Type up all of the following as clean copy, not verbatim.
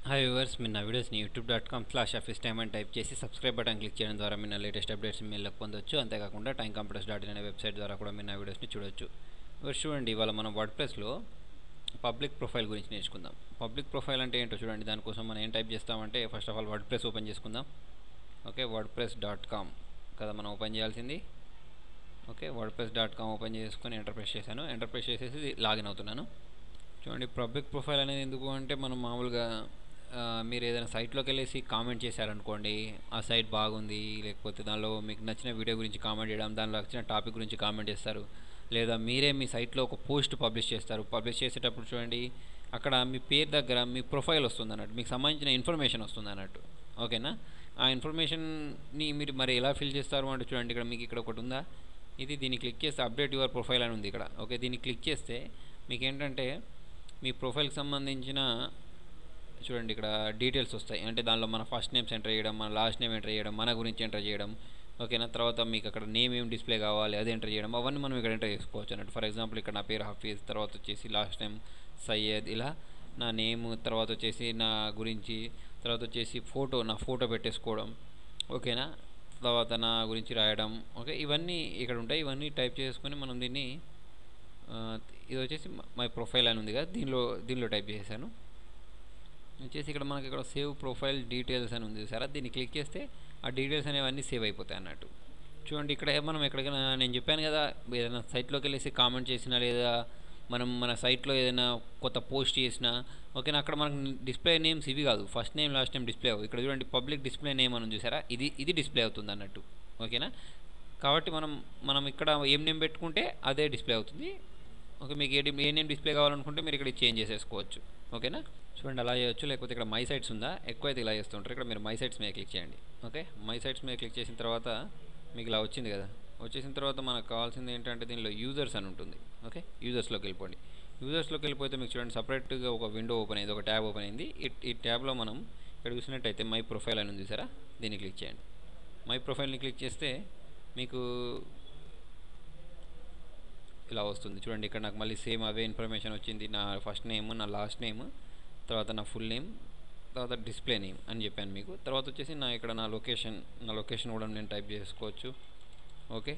Hi viewers, మీరు నా వీడియోస్ని youtube.com/officetime అని టైప్ చేసి సబ్స్క్రైబ్ బటన్ క్లిక్ చేయడం ద్వారా మీరు నా లేటెస్ట్ అప్డేట్స్ మెయిల్లోకి పొందొచ్చు. అంతేకాకుండా timecomputers.in అనే వెబ్సైట్ ద్వారా కూడా మీరు నా వీడియోస్ని చూడొచ్చు. వ్యూవర్స్ చూడండి, ఇవాళ మనం వర్డ్ప్రెస్లో పబ్లిక్ ప్రొఫైల్ గురించి నేర్చుకుందాం. పబ్లిక్ ప్రొఫైల్ అంటే ఏంటో చూడండి. దానికోసం మనం ఏం టైప్ చేస్తామంటే first of all WordPress open చేసుకుందాం. ఓకే, wordpress.com కదా మనం ఓపెన్ చేయాల్సింది. ఓకే, wordpress.com ఓపెన్ చేసుకొని ఎంటర్ ప్రెస్ చేశాను. ఎంటర్ ప్రెస్ చేసేసి లాగిన్ అవుతున్నాను. చూడండి, పబ్లిక్ ప్రొఫైల్ అనేది ఎందుకు అంటే మనం మామూలుగా మీరు ఏదైనా సైట్లోకి వెళ్ళేసి కామెంట్ చేశారనుకోండి, ఆ సైట్ బాగుంది, లేకపోతే దానిలో మీకు నచ్చిన వీడియో గురించి కామెంట్ చేయడం, దానిలో నచ్చిన టాపిక్ గురించి కామెంట్ చేస్తారు, లేదా మీరే మీ సైట్లో ఒక పోస్ట్ పబ్లిష్ చేస్తారు. పబ్లిష్ చేసేటప్పుడు చూడండి, అక్కడ మీ పేరు దగ్గర మీ ప్రొఫైల్ వస్తుంది అన్నట్టు, మీకు సంబంధించిన ఇన్ఫర్మేషన్ వస్తుంది అన్నట్టు. ఓకేనా, ఆ ఇన్ఫర్మేషన్ని మీరు మరి ఎలా ఫిల్ చేస్తారు అంటే చూడండి, ఇక్కడ మీకు ఇక్కడ ఒకటి ఉందా, దీన్ని క్లిక్ చేస్తే అప్డేట్ యువర్ ప్రొఫైల్ అని ఉంది ఇక్కడ. ఓకే, దీన్ని క్లిక్ చేస్తే మీకు ఏంటంటే మీ ప్రొఫైల్కి సంబంధించిన చూడండి ఇక్కడ డీటెయిల్స్ వస్తాయి. అంటే దానిలో మన ఫస్ట్ నేమ్స్ ఎంటర్ చేయడం, మన లాస్ట్ నేమ్ ఎంటర్ చేయడం, మన గురించి ఎంటర్ చేయడం. ఓకేనా, తర్వాత మీకు అక్కడ నేమ్ ఏం డిస్ప్లే కావాలి అది ఎంటర్ చేయడం, అవన్నీ మనం ఇక్కడ ఎంటర్ చేసుకోవచ్చు అన్నట్టు. ఫర్ ఎగ్జాంపుల్ ఇక్కడ నా పేరు హఫీజ్, తర్వాత వచ్చేసి లాస్ట్ నేమ్ సయ్యద్, ఇలా నా నేమ్, తర్వాత వచ్చేసి నా గురించి, తర్వాత వచ్చేసి నా ఫోటో పెట్టేసుకోవడం. ఓకేనా, తర్వాత నా గురించి రాయడం. ఓకే, ఇవన్నీ ఇక్కడ ఉంటాయి. ఇవన్నీ టైప్ చేసుకొని మనం దీన్ని ఇది వచ్చేసి మై ప్రొఫైల్ అని ఉంది కదా, దీనిలో టైప్ చేశాను. వచ్చేసి ఇక్కడ మనకి ఇక్కడ సేవ్ ప్రొఫైల్ డీటెయిల్స్ అని ఉంది సరే, దీన్ని క్లిక్ చేస్తే ఆ డీటెయిల్స్ అనేవన్నీ సేవ్ అయిపోతాయి అన్నట్టు. చూడండి, ఇక్కడ మనం ఎక్కడికైనా నేను చెప్పాను కదా, ఏదైనా సైట్లోకి వెళ్ళేసి కామెంట్ చేసినా, లేదా మనం మన సైట్లో ఏదైనా కొత్త పోస్ట్ చేసినా, ఓకేనా, అక్కడ మనకు డిస్ప్లే నేమ్స్ ఇవి కాదు, first name last name display అవ్వదు. ఇక్కడ చూడండి, పబ్లిక్ డిస్ప్లే నేమ్ అని చూసారా, ఇది డిస్ప్లే అవుతుంది అన్నట్టు. ఓకేనా, కాబట్టి మనం ఇక్కడ ఏం నేమ్ పెట్టుకుంటే అదే డిస్ప్లే అవుతుంది. ఓకే, మీకు ఏ నేమ్ డిస్ప్లే కావాలనుకుంటే మీరు ఇక్కడ చేంజ్ చేసేసుకోవచ్చు. ఓకేనా, చూడండి అలా చేయొచ్చు. లేకపోతే ఇక్కడ మై సైట్స్ ఉందా, ఎక్కువైతే ఇలా చేస్తుంటారు. ఇక్కడ మీరు మై సైట్స్ మీద క్లిక్ చేయండి. ఓకే, మై సైట్స్ మీద క్లిక్ చేసిన తర్వాత మీకు ఇలా వచ్చింది కదా. వచ్చేసిన తర్వాత మనకు కావాల్సింది ఏంటంటే దీనిలో యూజర్స్ అని ఉంటుంది. ఓకే, యూజర్స్లోకి వెళ్ళిపోండి. యూజర్స్లోకి వెళ్ళిపోతే మీకు చూడండి సపరేట్గా ఒక విండో ఓపెన్ అయింది, ఒక ట్యాబ్ ఓపెన్ అయింది. ఈ ట్యాబ్లో మనం ఇక్కడ చూసినట్టయితే మై ప్రొఫైల్ అని ఉంది సరే, దీన్ని క్లిక్ చేయండి. మై ప్రొఫైల్ని క్లిక్ చేస్తే మీకు ఇలా వస్తుంది. చూడండి, ఇక్కడ నాకు మళ్ళీ సేమ్ అవే ఇన్ఫర్మేషన్ వచ్చింది. నా ఫస్ట్ నేమ్, నా లాస్ట్ నేమ్, తర్వాత నా ఫుల్ నేమ్, తర్వాత డిస్ప్లే నేమ్ అని చెప్పాను మీకు. తర్వాత వచ్చేసి ఇక్కడ నా లొకేషన్ కూడా నేను టైప్ చేసుకోవచ్చు. ఓకే,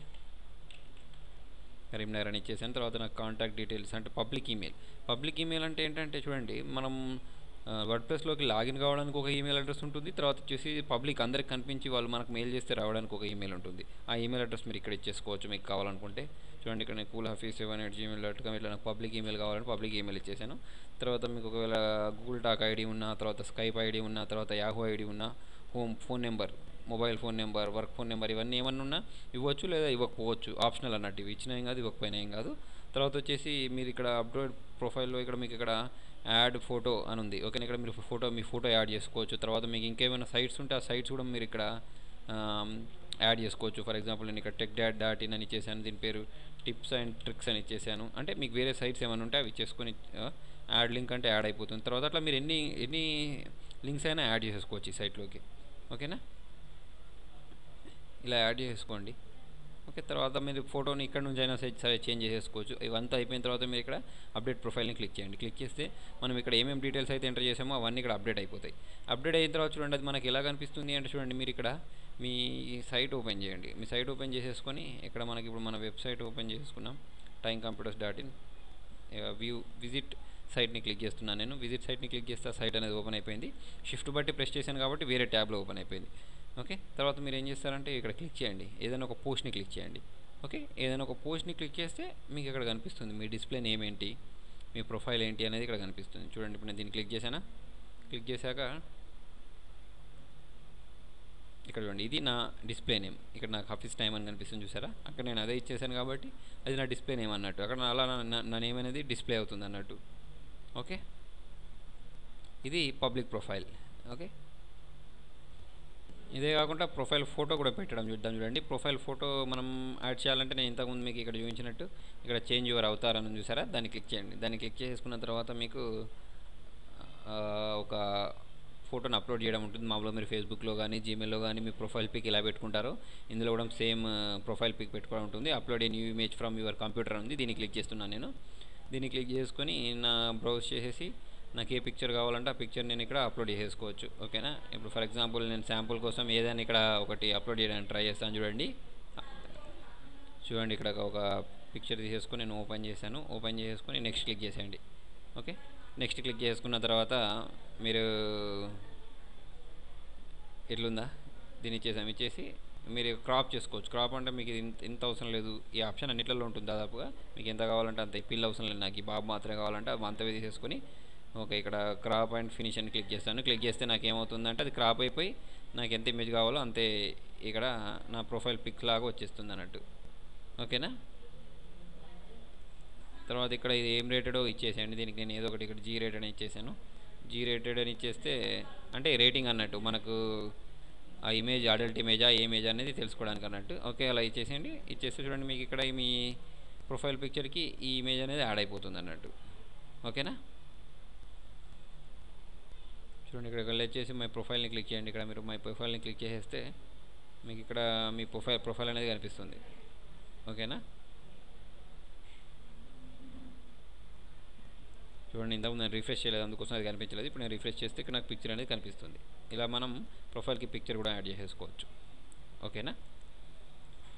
కరీంనగర్ అని ఇచ్చేసాను. తర్వాత నాకు కాంటాక్ట్ డీటెయిల్స్ అంటే పబ్లిక్ ఈమెయిల్ అంటే ఏంటంటే చూడండి, మనం వర్డ్ప్రెస్లోకి లాగిన్ కావడానికి ఒక ఈమెయిల్ అడ్రస్ ఉంటుంది. తర్వాత వచ్చేసి పబ్లిక్ అందరికి కనిపించి వాళ్ళు మనకు మెయిల్ చేస్తే రావడానికి ఒక ఈమెయిల్ ఉంటుంది. ఆ ఈమెయిల్ అడ్రస్ మీరు ఇక్కడ ఇచ్చేసుకోవచ్చు మీకు కావాలనుకుంటే. చూడండి, ఇక్కడ నేను coolhafiz7@gmail.com ఇట్లా నాకు పబ్లిక్ ఈమెయిల్ కావాలని పబ్లిక్ ఈమెయిల్ ఇచ్చేసాను. తర్వాత మీకు ఒకవేళ గూగుల్ టాక్ ఐడి ఉన్నా, తర్వాత స్కైప్ ఐడి ఉన్నా, తర్వాత యాహూ ఐడి ఉన్నా, phone number, mobile phone number, work phone number, ఇవన్నీ ఏమన్నా ఉన్నా ఇవ్వచ్చు లేదా ఇవ్వకపోవచ్చు, ఆప్షనల్ అన్నట్టు. ఇవి ఇచ్చినా ఏం కాదు, ఇవ్వకపోయినా ఏం కాదు. తర్వాత వచ్చేసి మీరు ఇక్కడ అప్లోడ్ ప్రొఫైల్లో ఇక్కడ మీకు ఇక్కడ యాడ్ ఫోటో అని ఉంది. ఓకే, ఇక్కడ మీరు మీ ఫోటో యాడ్ చేసుకోవచ్చు. తర్వాత మీకు ఇంకేమైనా సైట్స్ ఉంటే ఆ సైట్స్ కూడా మీరు ఇక్కడ యాడ్ చేసుకోవచ్చు. ఫర్ ఎగ్జాంపుల్ నేను ఇక్కడ tech.in అని ఇచ్చేసాను, దీని పేరు టిప్స్ అండ్ ట్రిక్స్ అని ఇచ్చేసాను. అంటే మీకు వేరే సైట్స్ ఏమైనా ఉంటే అవి ఇచ్చేసుకొని యాడ్ లింక్ అంటే యాడ్ అయిపోతుంది. తర్వాత అట్లా మీరు ఎన్ని లింక్స్ అయినా యాడ్ చేసేసుకోవచ్చు ఈ సైట్లోకి. ఓకేనా, ఇలా యాడ్ చేసుకోండి. ఓకే, తర్వాత మీరు ఫోటోని ఇక్కడ నుంచి అయినా సరే చేంజ్ చేసేసుకోవచ్చు. ఇవంతా అయిపోయిన తర్వాత మీరు ఇక్కడ అప్డేట్ ప్రొఫైల్ని క్లిక్ చేయండి. క్లిక్ చేస్తే మనం ఇక్కడ ఏమేమి డీటెయిల్స్ అయితే ఎంటర్ చేసామో అవన్నీ ఇక్కడ అప్డేట్ అయిపోతాయి. అప్డేట్ అయిన తర్వాత చూడండి, అది మనకి ఎలా కనిపిస్తుంది అంటే చూడండి, మీరు ఇక్కడ మీ సైట్ ఓపెన్ చేయండి. మీ సైట్ ఓపెన్ చేసేసుకొని ఇక్కడ మనకి ఇప్పుడు మన వెబ్సైట్ ఓపెన్ చేసుకున్నాం, timecomputers.in. విజిట్ సైట్ని క్లిక్ చేస్తున్నాను నేను. విజిట్ సైట్ని క్లిక్ చేస్తే ఆ సైట్ అనేది ఓపెన్ అయిపోయింది. షిఫ్ట్ బట్టి ప్రెస్ చేశాను కాబట్టి వేరే ట్యాబ్లో ఓపెన్ అయిపోయింది. ఓకే, తర్వాత మీరు ఏం చేస్తారంటే ఇక్కడ క్లిక్ చేయండి, ఏదైనా ఒక పోస్ట్ని క్లిక్ చేయండి. ఓకే, ఏదైనా ఒక పోస్ట్ని క్లిక్ చేస్తే మీకు ఇక్కడ కనిపిస్తుంది మీ డిస్ప్లే నేమ్ ఏంటి, మీ ప్రొఫైల్ ఏంటి అనేది ఇక్కడ కనిపిస్తుంది. చూడండి, ఇప్పుడు నేను దీన్ని క్లిక్ చేశానా, క్లిక్ చేశాక ఇక్కడ చూడండి, ఇది నా డిస్ప్లే నేమ్. ఇక్కడ నాకు హఫీజ్ టైమ్ అని కనిపిస్తుంది చూసారా, అక్కడ నేను అదే ఇచ్చేసాను కాబట్టి అది నా డిస్ప్లే నేమ్ అన్నట్టు. అక్కడ అలా నా నేమ్ అనేది డిస్ప్లే అవుతుంది అన్నట్టు. ఓకే, ఇది పబ్లిక్ ప్రొఫైల్. ఓకే, ఇదే కాకుండా ప్రొఫైల్ ఫోటో కూడా పెట్టడం చూద్దాం. చూడండి, ప్రొఫైల్ ఫోటో మనం యాడ్ చేయాలంటే నేను ఇంతకుముందు మీకు ఇక్కడ చూపించినట్టు ఇక్కడ చేంజ్ యువర్ అవతార్ అని చూసారా, దాన్ని క్లిక్ చేయండి. దాన్ని క్లిక్ చేసుకున్న తర్వాత మీకు ఒక ఫోటోని అప్లోడ్ చేయడం ఉంటుంది. మామూలుగా మీరు ఫేస్బుక్లో కానీ జీమెయిల్లో కానీ మీ ప్రొఫైల్ పిక్ ఇలా పెట్టుకుంటారు, ఇందులో కూడా సేమ్ ప్రొఫైల్ పిక్ పెట్టుకోవడం ఉంటుంది. Upload a new image from your computer ఉంది, దీన్ని క్లిక్ చేస్తున్నాను నేను. దీన్ని క్లిక్ చేసుకొని నా బ్రౌజ్ చేసేసి నాకు ఏ పిక్చర్ కావాలంటే ఆ పిక్చర్ నేను ఇక్కడ అప్లోడ్ చేసేసుకోవచ్చు. ఓకేనా. ఇప్పుడు ఫర్ ఎగ్జాంపుల్ నేను శాంపుల్ కోసం ఏదైనా ఇక్కడ ఒకటి అప్లోడ్ చేయడానికి ట్రై చేస్తాను. చూడండి ఇక్కడ ఒక పిక్చర్ తీసేసుకొని నేను ఓపెన్ చేశాను. ఓపెన్ చేసుకొని నెక్స్ట్ క్లిక్ చేసేయండి. ఓకే, నెక్స్ట్ క్లిక్ చేసుకున్న తర్వాత మీరు ఎట్లుందా దీన్ని ఇచ్చేసి మీరు క్రాప్ చేసుకోవచ్చు. క్రాప్ అంటే మీకు ఇంత అవసరం లేదు, ఈ ఆప్షన్ అన్నిట్లలో ఉంటుంది దాదాపుగా. మీకు ఎంత కావాలంటే అంత, పిల్ అవసరం లేదు, నాకు ఈ బాబు మాత్రమే కావాలంటే అది అంతవే తీసేసుకొని ఓకే ఇక్కడ క్రాప్ అండ్ ఫినిష్ అని క్లిక్ చేస్తాను. క్లిక్ చేస్తే నాకు ఏమవుతుందంటే అది క్రాప్ అయిపోయి నాకు ఎంత ఇమేజ్ కావాలో అంతే ఇక్కడ నా ప్రొఫైల్ పిక్ లాగా వచ్చేస్తుంది అన్నట్టు. ఓకేనా. తర్వాత ఇక్కడ ఇది ఏం రేటెడో ఇచ్చేసేయండి. దీనికి నేను ఏదో ఒకటి ఇక్కడ జీ రేటెడ్ అని ఇచ్చేసాను. జీ రేటెడ్ అని ఇచ్చేస్తే అంటే రేటింగ్ అన్నట్టు, మనకు ఆ ఇమేజ్ అడల్ట్ ఇమేజా ఏ ఇమేజ్ అనేది తెలుసుకోవడానికి అన్నట్టు. ఓకే, అలా ఇచ్చేసేయండి. ఇచ్చేస్తే చూడండి మీకు ఇక్కడ మీ ప్రొఫైల్ పిక్చర్కి ఈ ఇమేజ్ అనేది యాడ్ అయిపోతుంది అన్నట్టు. ఓకేనా. చూడండి ఇక్కడ వెళ్ళొచ్చేసి మై ప్రొఫైల్ని క్లిక్ చేయండి. ఇక్కడ మీరు మై ప్రొఫైల్ని క్లిక్ చేసేస్తే మీకు ఇక్కడ మీ ప్రొఫైల్ అనేది కనిపిస్తుంది. ఓకేనా. చూడండి ఇంతకు నేను రిఫ్రెష్ చేయలేదు, అందుకోసం అది కనిపించలేదు. ఇప్పుడు నేను రిఫ్రెష్ చేస్తే ఇక్కడ నాకు పిక్చర్ అనేది కనిపిస్తుంది. ఇలా మనం ప్రొఫైల్కి పిక్చర్ కూడా యాడ్ చేసేసుకోవచ్చు. ఓకేనా.